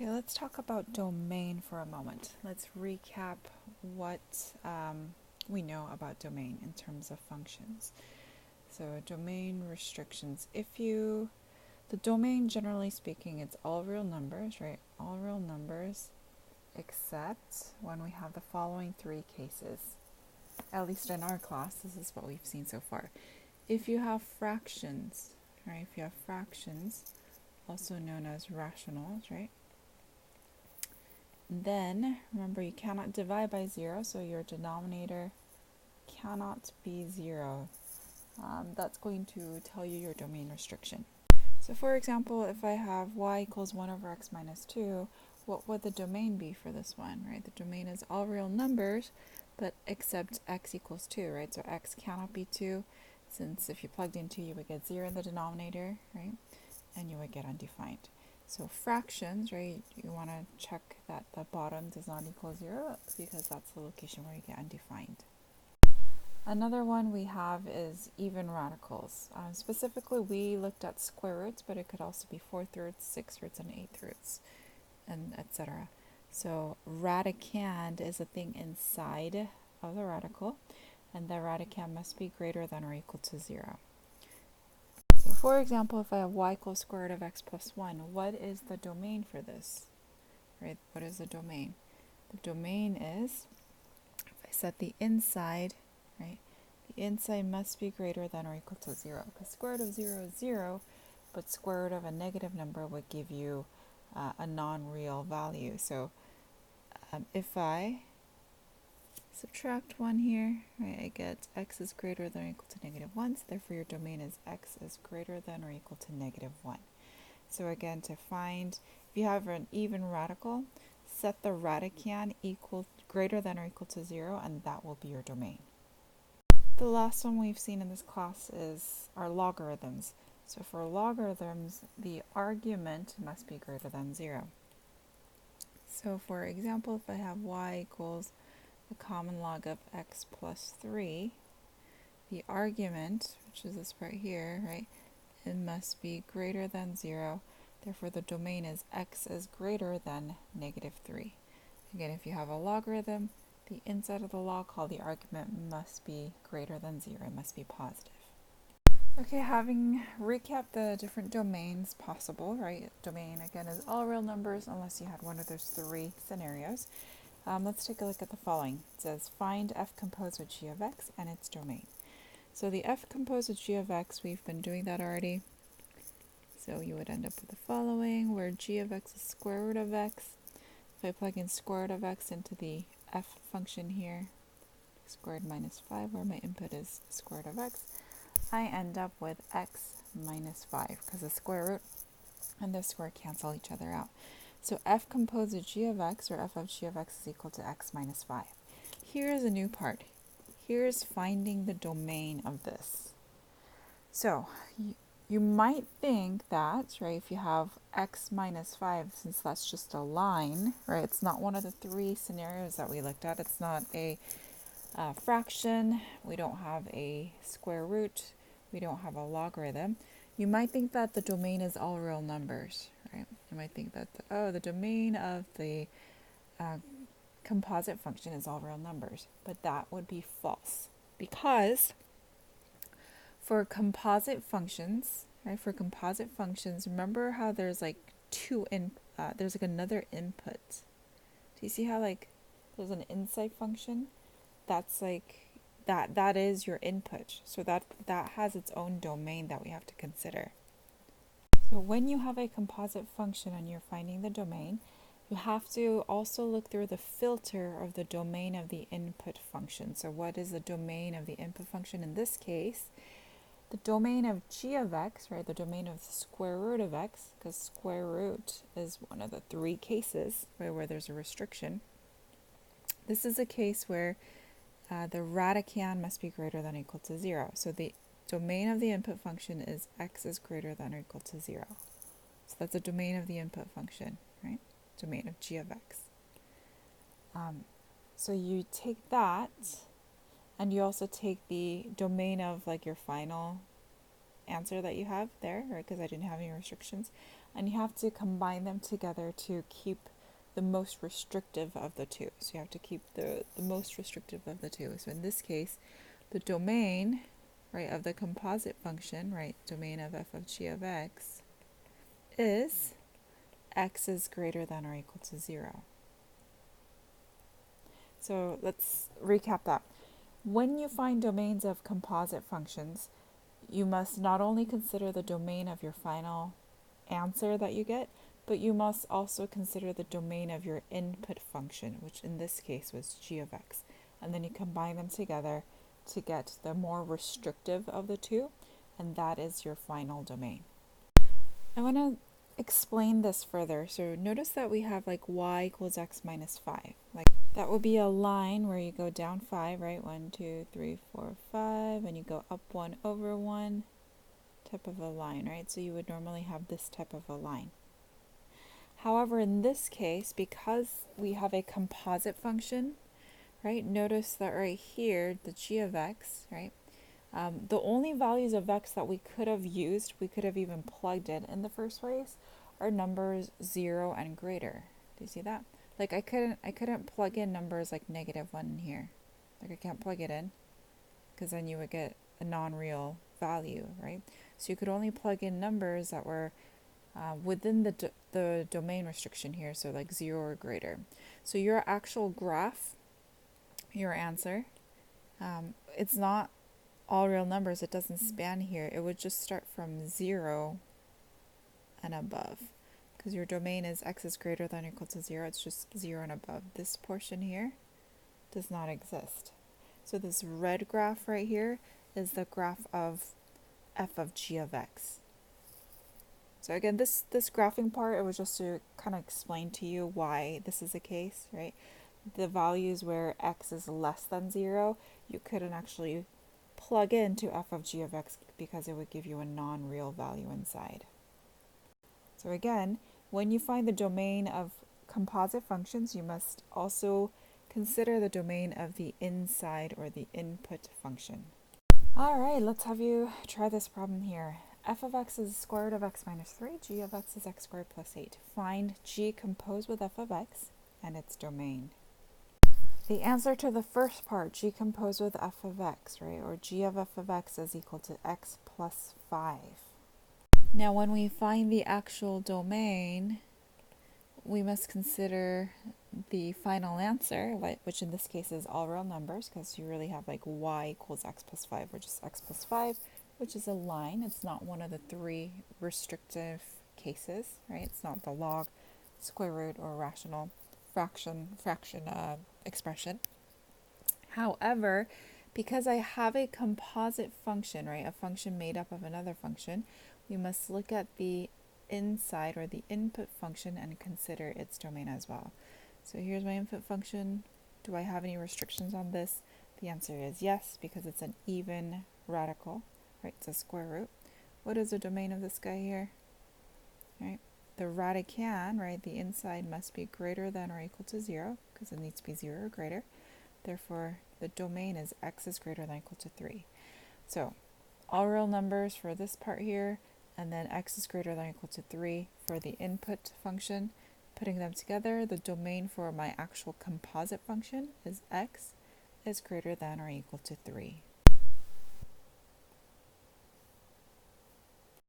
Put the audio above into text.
Okay, let's talk about domain for a moment. Let's recap what we know about domain in terms of functions. So domain restrictions. The domain, generally speaking, it's all real numbers, right? All real numbers, except when we have the following three cases. At least in our class, this is what we've seen so far. If you have fractions, right? If you have fractions, also known as rationals, right? Then, remember, you cannot divide by 0, so your denominator cannot be 0. That's going to tell you your domain restriction. So for example, if I have y equals 1 over x minus 2, what would the domain be for this one, right? The domain is all real numbers, but except x equals 2, right? So x cannot be 2, since if you plugged in 2, you would get 0 in the denominator, right? And you would get undefined. So fractions, right, you want to check that the bottom does not equal 0 because that's the location where you get undefined. Another one we have is even radicals. Specifically, we looked at square roots, but it could also be 4/3, 6/3, and 8/3, and etc. So radicand is a thing inside of the radical, and the radicand must be greater than or equal to 0. So for example, if I have y equals square root of x plus 1, what is the domain for this? Right? What is the domain? The domain is, if I set the inside, right, the inside must be greater than or equal to 0, because square root of 0 is 0, but square root of a negative number would give you a non-real value. So if I subtract 1 here, right, I get x is greater than or equal to -1, so therefore your domain is x is greater than or equal to -1. So again, to find, if you have an even radical, set the radicand greater than or equal to 0, and that will be your domain. The last one we've seen in this class is our logarithms. So for logarithms, the argument must be greater than 0. So for example, if I have y equals the common log of x plus 3, the argument, which is this part here, right, it must be greater than 0. Therefore, the domain is x is greater than -3. Again, if you have a logarithm, the inside of the log called the argument must be greater than 0. It must be positive. Okay, having recapped the different domains possible, right? Domain, again, is all real numbers unless you had one of those three scenarios. Let's take a look at the following. It says, find f composed with g of x and its domain. So the f composed with g of x, we've been doing that already. So you would end up with the following, where g of x is square root of x. If I plug in square root of x into the f function here, x squared minus 5, where my input is square root of x, I end up with x minus 5, because the square root and the square cancel each other out. So f composed of g of x, or f of g of x, is equal to x minus 5. Here's a new part. Here's finding the domain of this. So you might think that, right, if you have x minus 5, since that's just a line, right, it's not one of the three scenarios that we looked at. It's not a fraction. We don't have a square root. We don't have a logarithm. You might think that the domain is all real numbers, right? You might think that, the domain of the composite function is all real numbers. But that would be false, because for composite functions, right, remember how there's like there's like another input. Do you see how like there's an inside function? That's like that is your input. So that has its own domain that we have to consider. So when you have a composite function and you're finding the domain, you have to also look through the filter of the domain of the input function. So what is the domain of the input function in this case? The domain of g of x, right, the domain of the square root of x, because square root is one of the three cases where there's a restriction. This is a case where the radicand must be greater than or equal to 0. So the domain of the input function is x is greater than or equal to 0. So that's the domain of the input function, right? Domain of g of x. So you take that, and you also take the domain of like your final answer that you have there, right? Because I didn't have any restrictions. and you have to combine them together to keep the most restrictive of the two. So you have to keep the most restrictive of the two. So in this case, the domain, right, of the composite function, right, domain of f of g of x, is x is greater than or equal to 0. So let's recap that. When you find domains of composite functions, you must not only consider the domain of your final answer that you get, but you must also consider the domain of your input function, which in this case was g of x. And then you combine them together to get the more restrictive of the two, and that is your final domain. I want to explain this further. So notice that we have like y equals x minus 5. Like that would be a line where you go down 5, right? 1, 2, 3, 4, 5, and you go up 1 over 1 type of a line, right? So you would normally have this type of a line. However, in this case, because we have a composite function, right? Notice that right here, the g of x, right? The only values of x that we could have used, we could have even plugged in the first place, are numbers 0 and greater. Do you see that? Like I couldn't plug in numbers like -1 in here. Like I can't plug it in, because then you would get a non-real value, right? So you could only plug in numbers that were within the domain restriction here, so like 0 or greater. So your actual graph, your answer, it's not all real numbers. It doesn't span here. It would just start from 0 and above, because your domain is x is greater than or equal to 0. It's just 0 and above. This portion here does not exist. So this red graph right here is the graph of f of g of x. So again, this graphing part, it was just to kind of explain to you why this is the case, right? The values where x is less than 0, you couldn't actually plug into f of g of x because it would give you a non-real value inside. So again, when you find the domain of composite functions, you must also consider the domain of the inside or the input function. All right, let's have you try this problem here. F of x is the square root of x minus 3. G of x is x squared plus 8. Find g composed with f of x and its domain. The answer to the first part, g composed with f of x, right, or g of f of x is equal to x plus 5. Now when we find the actual domain, we must consider the final answer, which in this case is all real numbers, because you really have like y equals x plus 5, or just x plus 5, which is a line. It's not one of the 3 restrictive cases, right? It's not the log, square root, or rational fraction expression. However, because I have a composite function, right, a function made up of another function, we must look at the inside or the input function and consider its domain as well. So here's my input function. Do I have any restrictions on this? The answer is yes, because it's an even radical, right? It's a square root. What is the domain of this guy here? Right? The radicand, right, the inside must be greater than or equal to 0, because it needs to be 0 or greater. Therefore, the domain is x is greater than or equal to 3. So, all real numbers for this part here, and then x is greater than or equal to 3 for the input function. Putting them together, the domain for my actual composite function is x is greater than or equal to 3.